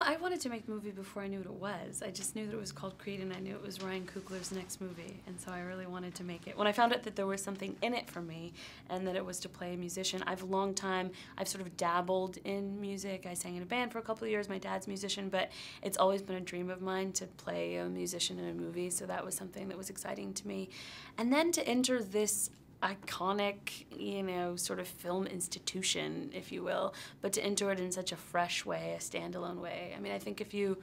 I wanted to make the movie before I knew what it was. I just knew that it was called Creed, and I knew it was Ryan Coogler's next movie, and so I really wanted to make it. When I found out that there was something in it for me, and that it was to play a musician, I've sort of dabbled in music. I sang in a band for a couple of years. My dad's a musician, but it's always been a dream of mine to play a musician in a movie, so that was something that was exciting to me. And then to enter this iconic, you know, sort of film institution, if you will, but to enter it in such a fresh way, a standalone way. I mean, I think if you,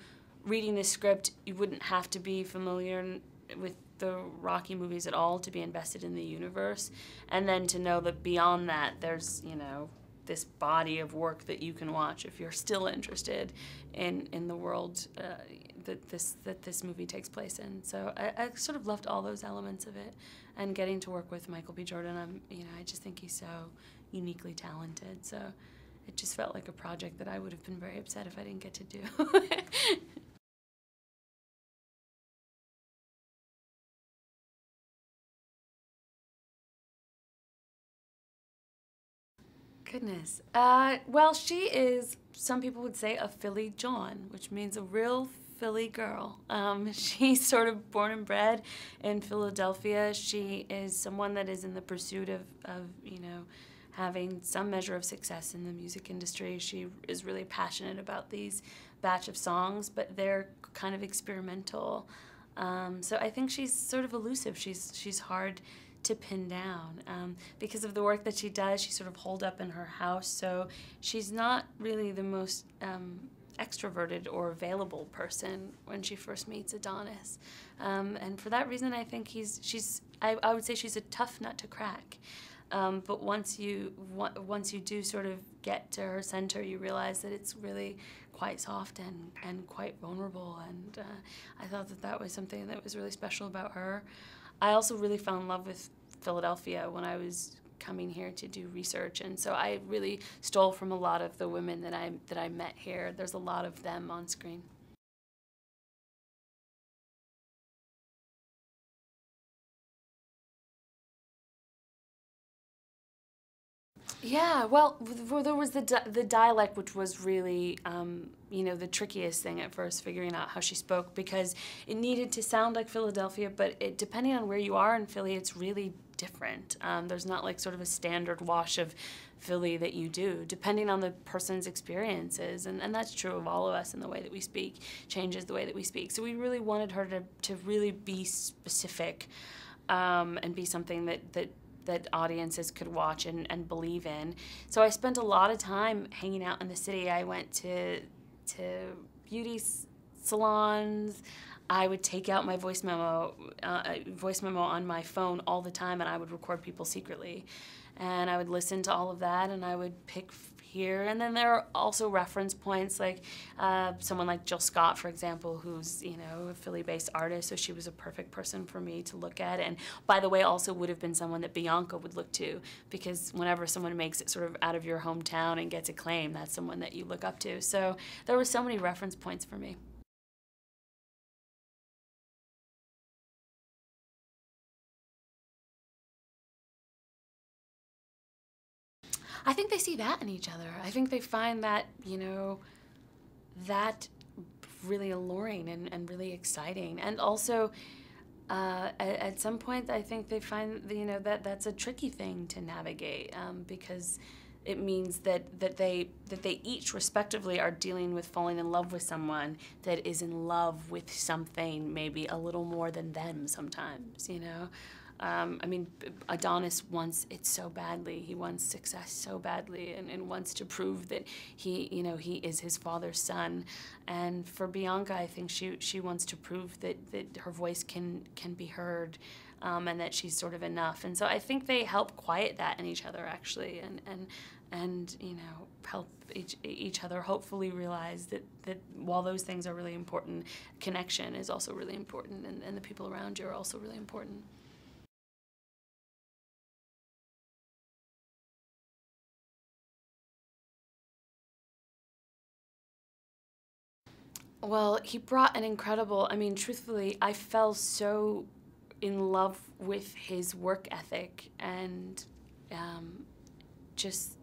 reading this script, you wouldn't have to be familiar with the Rocky movies at all to be invested in the universe, and then to know that beyond that, there's, you know, this body of work that you can watch if you're still interested in the world that this movie takes place in. So I sort of loved all those elements of it, and getting to work with Michael B. Jordan, I just think he's so uniquely talented. So it just felt like a project that I would have been very upset if I didn't get to do. Goodness. Well, she is, some people would say, a Philly John, which means a real Philly girl. She's sort of born and bred in Philadelphia. She is someone that is in the pursuit of you know, having some measure of success in the music industry. She is really passionate about these batch of songs, but they're kind of experimental. So I think she's sort of elusive. She's hard to pin down. Because of the work that she does, she's sort of holed up in her house, so she's not really the most extroverted or available person when she first meets Adonis. And for that reason, I think I would say she's a tough nut to crack. But once you do sort of get to her center, you realize that it's really quite soft and quite vulnerable, and I thought that was something that was really special about her. I also really fell in love with Philadelphia when I was coming here to do research, and so I really stole from a lot of the women that I met here. There's a lot of them on screen. Yeah, well, there was the dialect, which was really, you know, the trickiest thing at first, figuring out how she spoke, because it needed to sound like Philadelphia, but depending on where you are in Philly, it's really different. There's not like sort of a standard wash of Philly that you do, depending on the person's experiences, and that's true of all of us, and the way that we speak changes the way that we speak. So we really wanted her to really be specific, and be something that audiences could watch and believe in. So I spent a lot of time hanging out in the city. I went to beauty salons. I would take out my voice memo on my phone all the time, and I would record people secretly. And I would listen to all of that, and I would pick here. And then there are also reference points, like someone like Jill Scott, for example, who's, you know, a Philly-based artist, so she was a perfect person for me to look at. And by the way, also would have been someone that Bianca would look to, because whenever someone makes it sort of out of your hometown and gets acclaim, that's someone that you look up to. So there were so many reference points for me. I think they see that in each other. I think they find that, you know, that really alluring and really exciting. And also, at some point, I think they find, you know, that's a tricky thing to navigate, because it means that they each respectively are dealing with falling in love with someone that is in love with something maybe a little more than them sometimes, you know? I mean, Adonis wants it so badly. He wants success so badly, and wants to prove that he, you know, he is his father's son. And for Bianca, I think she wants to prove that her voice can be heard, and that she's sort of enough. And so I think they help quiet that in each other, actually, and you know, help each other hopefully realize that while those things are really important, connection is also really important, and the people around you are also really important. Well, he brought an incredible, I mean, truthfully, I fell so in love with his work ethic, and just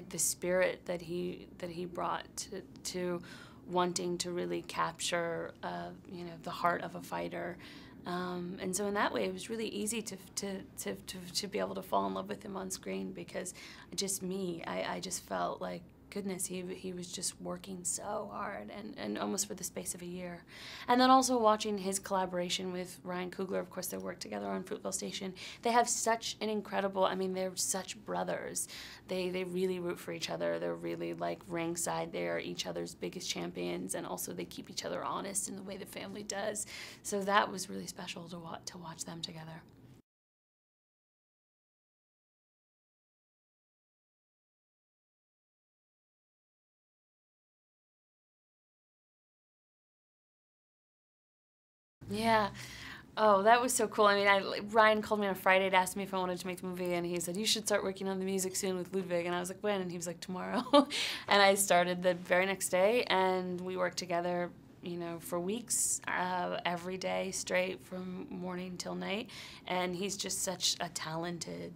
the spirit that he brought to wanting to really capture, you know, the heart of a fighter. And so in that way, it was really easy to be able to fall in love with him on screen, because I just felt like, goodness, he was just working so hard, and almost for the space of a year. And then also watching his collaboration with Ryan Coogler, of course they worked together on Fruitvale Station. They have such an incredible, I mean, they're such brothers. They really root for each other. They're really like ringside. They are each other's biggest champions, and also they keep each other honest in the way the family does. So that was really special to watch them together. Yeah. Oh, that was so cool. I mean, Ryan called me on a Friday to ask me if I wanted to make the movie, and he said, you should start working on the music soon with Ludwig. And I was like, when? And he was like, tomorrow. And I started the very next day, and we worked together, you know, for weeks, every day straight from morning till night. And he's just such a talented,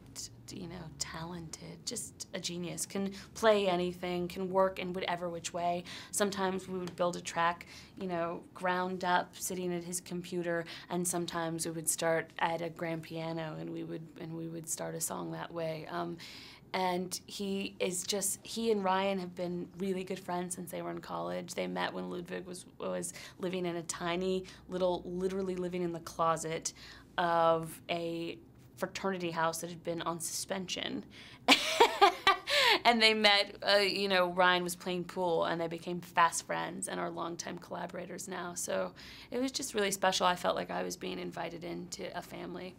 just a genius. Can play anything, can work in whatever which way. Sometimes we would build a track, you know, ground up, sitting at his computer, and sometimes we would start at a grand piano, and we would start a song that way. And he and Ryan have been really good friends since they were in college. They met when Ludwig was living in a tiny little, literally living in the closet of a fraternity house that had been on suspension. And they met, you know, Ryan was playing pool, and they became fast friends and are longtime collaborators now. So it was just really special. I felt like I was being invited into a family.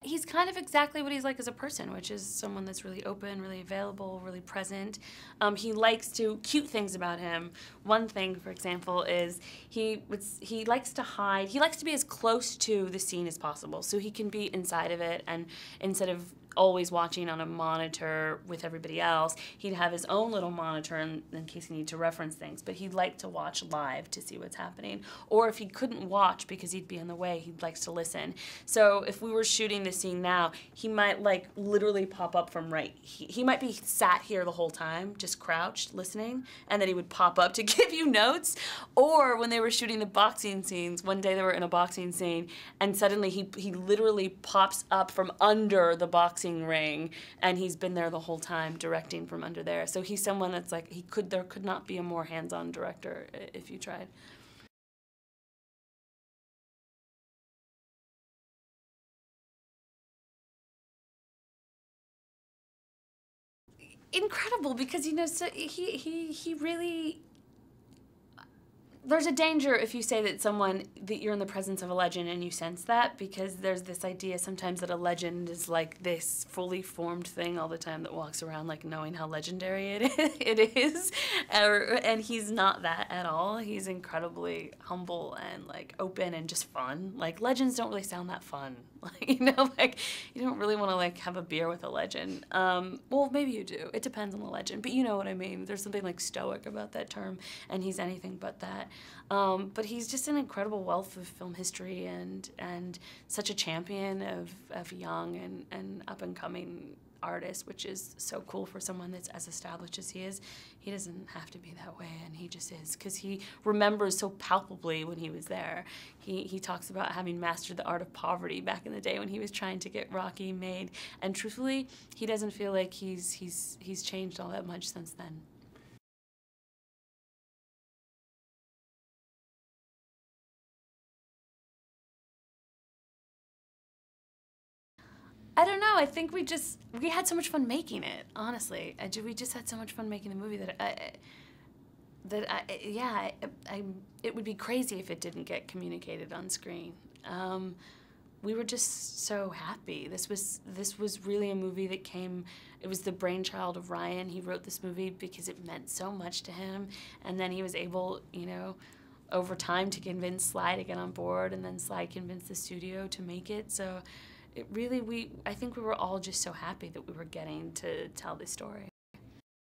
He's kind of exactly what he's like as a person, which is someone that's really open, really available, really present. He likes to, cute things about him. One thing, for example, is he likes to hide. He likes to be as close to the scene as possible, so he can be inside of it, and instead of always watching on a monitor with everybody else, he'd have his own little monitor in case he needed to reference things, but he'd like to watch live to see what's happening. Or if he couldn't watch because he'd be in the way, he'd like to listen. So if we were shooting the scene now, he might like literally pop up from right. He might be sat here the whole time, just crouched, listening, and then he would pop up to give you notes. Or when they were shooting the boxing scenes, one day they were in a boxing scene, and suddenly he literally pops up from under the boxing ring, and he's been there the whole time directing from under there. So he's someone that's like, there could not be a more hands-on director if you tried. Incredible, because you know, so he really, there's a danger if you say that you're in the presence of a legend and you sense that, because there's this idea sometimes that a legend is like this fully formed thing all the time that walks around like knowing how legendary it is. And he's not that at all. He's incredibly humble and like open and just fun. Like legends don't really sound that fun. Like, you know, like you don't really want to like have a beer with a legend. Well, maybe you do. It depends on the legend, but you know what I mean. There's something like stoic about that term, and he's anything but that. But he's just an incredible wealth of film history, and such a champion of young and up and coming artists, which is so cool for someone that's as established as he is. He doesn't have to be that way, and he just is, because he remembers so palpably when he was there. He talks about having mastered the art of poverty back in the day when he was trying to get Rocky made, and truthfully, he doesn't feel like he's changed all that much since then. I don't know. I think we had so much fun making it. Honestly, we just had so much fun making the movie yeah, it would be crazy if it didn't get communicated on screen. We were just so happy. This was really a movie that came. It was the brainchild of Ryan. He wrote this movie because it meant so much to him, and then he was able, you know, over time to convince Sly to get on board, and then Sly convinced the studio to make it. So it really, I think we were all just so happy that we were getting to tell this story.